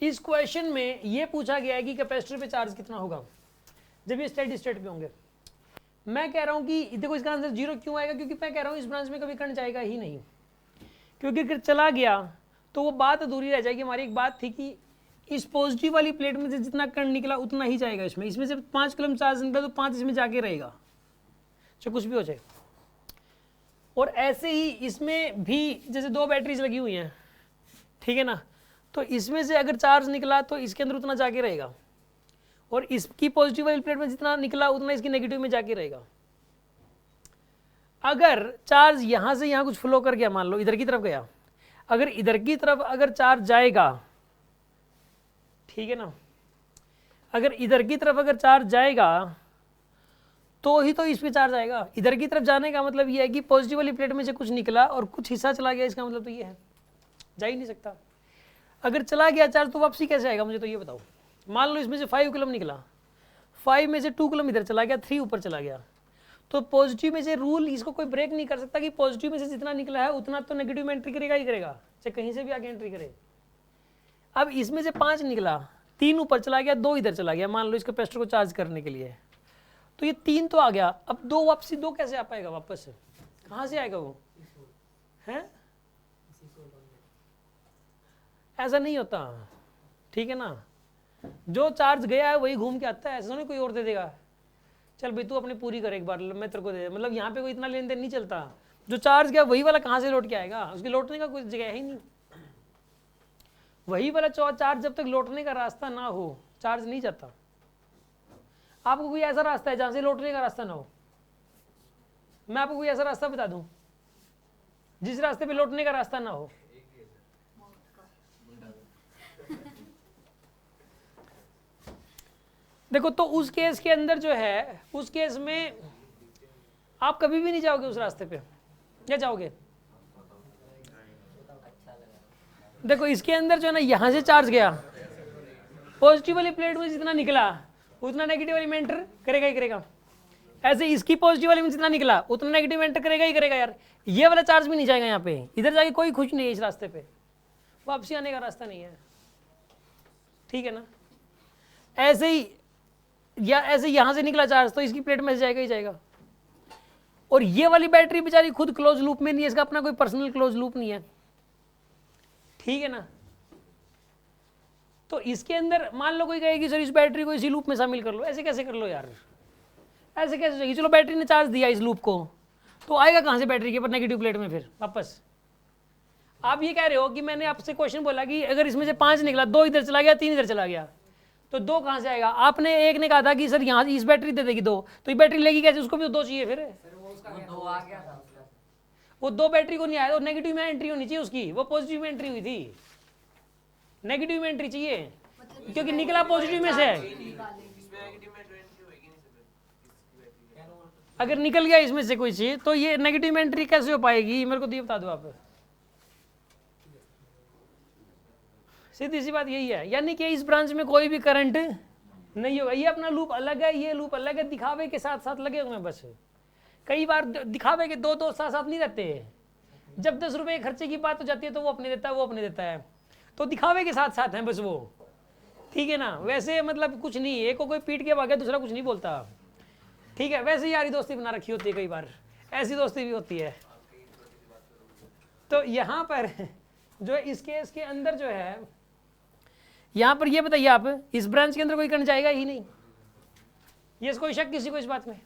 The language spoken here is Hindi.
इस क्वेश्चन में ये पूछा गया है कि कैपेसिटर पे चार्ज कितना होगा जब ये स्टेडी स्टेट पे होंगे। मैं कह रहा हूँ कि देखो इसका आंसर 0 क्यों आएगा, क्योंकि मैं कह रहा हूँ इस ब्रांच में कभी करंट जाएगा ही नहीं, क्योंकि अगर चला गया तो वो बात अधूरी रह जाएगी। हमारी एक बात थी कि इस पॉजिटिव वाली प्लेट में से जितना करंट निकला उतना ही जाएगा इसमें से 5 कूलम चार्ज निकला तो 5 इसमें जाके रहेगा, चाहे कुछ भी हो जाए। और ऐसे ही इसमें भी जैसे 2 बैटरीज लगी हुई हैं, ठीक है ना, तो इसमें से अगर चार्ज निकला तो इसके अंदर उतना जाके रहेगा, और इसकी पॉजिटिव वाली प्लेट में जितना निकला उतना इसकी नेगेटिव में जाके रहेगा। अगर चार्ज यहाँ से यहाँ कुछ फ्लो कर गया, मान लो इधर की तरफ गया, अगर इधर की तरफ अगर चार्ज जाएगा, ठीक है ना, अगर इधर की तरफ अगर चार्ज जाएगा तो ही तो इस पे चार्ज आएगा। इधर की तरफ जाने का मतलब ये है कि पॉजिटिव वाली प्लेट में से कुछ निकला और कुछ हिस्सा चला गया, इसका मतलब तो ये है, जा ही नहीं सकता। अगर चला गया चार्ज तो वापसी कैसे आएगा मुझे तो ये बताओ। मान लो इसमें से 5 कूलम निकला, 5 में से 2 कूलम इधर चला गया, 3 ऊपर चला गया, तो पॉजिटिव में से रूल इसको कोई ब्रेक नहीं कर सकता कि पॉजिटिव में से जितना निकला है उतना तो नेगेटिव में एंट्री करेगा ही करेगा, चाहे कहीं से भी आगे एंट्री करे। अब इसमें से 5 निकला, 3 ऊपर चला गया, 2 इधर चला गया, मान लो इस कैपेसिटर को चार्ज करने के लिए, तो ये 3 तो आ गया। अब 2 वापसी 2 कैसे आ पाएगा वापस, कहाँ से आएगा वो, है ऐसा नहीं होता, ठीक है ना। जो चार्ज गया है वही घूम के आता है, ऐसा नहीं कोई और दे देगा, चल भाई तू अपनी पूरी कर एक बार मैं तेरे को दे, मतलब यहाँ पे कोई इतना लेन देन नहीं चलता। जो चार्ज गया वही वाला कहाँ से लौट के आएगा, उसके लौटने का कोई जगह है ही नहीं। वही वाला चार्ज जब तक लौटने का रास्ता ना हो चार्ज नहीं जाता। आपको कोई ऐसा रास्ता है जहाँ से लौटने का रास्ता ना हो? मैं आपको कोई ऐसा रास्ता बता दूं जिस रास्ते पे लौटने का रास्ता ना हो? देखो तो उस केस के अंदर जो है, उस केस में आप कभी भी नहीं जाओगे उस रास्ते पे, या जाओगे? देखो इसके अंदर जो है ना, यहां से चार्ज गया, पॉजिटिव वाली प्लेट में जितना निकला उतना नेगेटिव वाली में एंटर करेगा ही करेगा। ऐसे इसकी पॉजिटिव वाली में जितना निकला उतना नेगेटिव एंटर करेगा ही करेगा। यार ये वाला चार्ज भी नहीं जाएगा यहाँ पे, इधर जाके कोई खुश नहीं है, इस रास्ते पे वापसी आने का रास्ता नहीं है, ठीक है ना। ऐसे ही या ऐसे यहां से निकला चार्ज तो इसकी प्लेट में से जाएगा ही जाएगा। और ये वाली बैटरी बेचारी खुद क्लोज लूप में नहीं है, इसका अपना कोई पर्सनल क्लोज लूप नहीं है, ठीक है ना। तो इसके अंदर मान लो कोई कहेगी सर इस बैटरी को इसी लूप में शामिल कर लो, ऐसे कैसे कर लो यार, ऐसे कैसे जाएगी? चलो बैटरी ने चार्ज दिया इस लूप को, तो आएगा कहां से बैटरी के ऊपर नेगेटिव प्लेट में फिर वापस? आप ये कह रहे हो कि मैंने आपसे क्वेश्चन बोला कि अगर इसमें से 5 निकला, 2 इधर चला गया, 3 इधर चला गया, तो 2 कहां से आएगा? आपने एक ने कहा था कि सर यहाँ इस बैटरी दे देगी 2, तो ये बैटरी लेगी कैसे? उसको भी 2 चाहिए फिर। वो 2 बैटरी को नहीं आया, तो नेगेटिव में एंट्री होनी चाहिए उसकी, वो पॉजिटिव में एंट्री हुई थी, नेगेटिव में एंट्री चाहिए क्योंकि निकला पॉजिटिव में से है। अगर निकल गया इसमें से कोई चीज तो ये नेगेटिव में एंट्री कैसे हो पाएगी, मेरे को तो ये बता दो आप। सीधी सी बात यही है, यानी कि इस ब्रांच में कोई भी करंट नहीं होगा। ये अपना लूप अलग है, ये लूप अलग है, दिखावे के साथ साथ लगे हुए हैं बस। कई बार दिखावे के 2 साथ साथ नहीं रहते। जब 10 रुपए खर्चे की बात हो जाती है तो वो अपने देता है, वो अपने देता है, तो दिखावे के साथ साथ हैं बस वो, ठीक है ना। वैसे मतलब कुछ नहीं, एक को कोई पीट के भागे दूसरा कुछ नहीं बोलता, ठीक है। वैसे यारी दोस्ती बना रखी होती है, कई बार ऐसी दोस्ती भी होती है। तो यहाँ पर जो इस केस के अंदर जो है, यहाँ पर ये बताइए आप, इस ब्रांच के अंदर कोई करंट जाएगा ही नहीं, ये कोई शक किसी को इस बात में?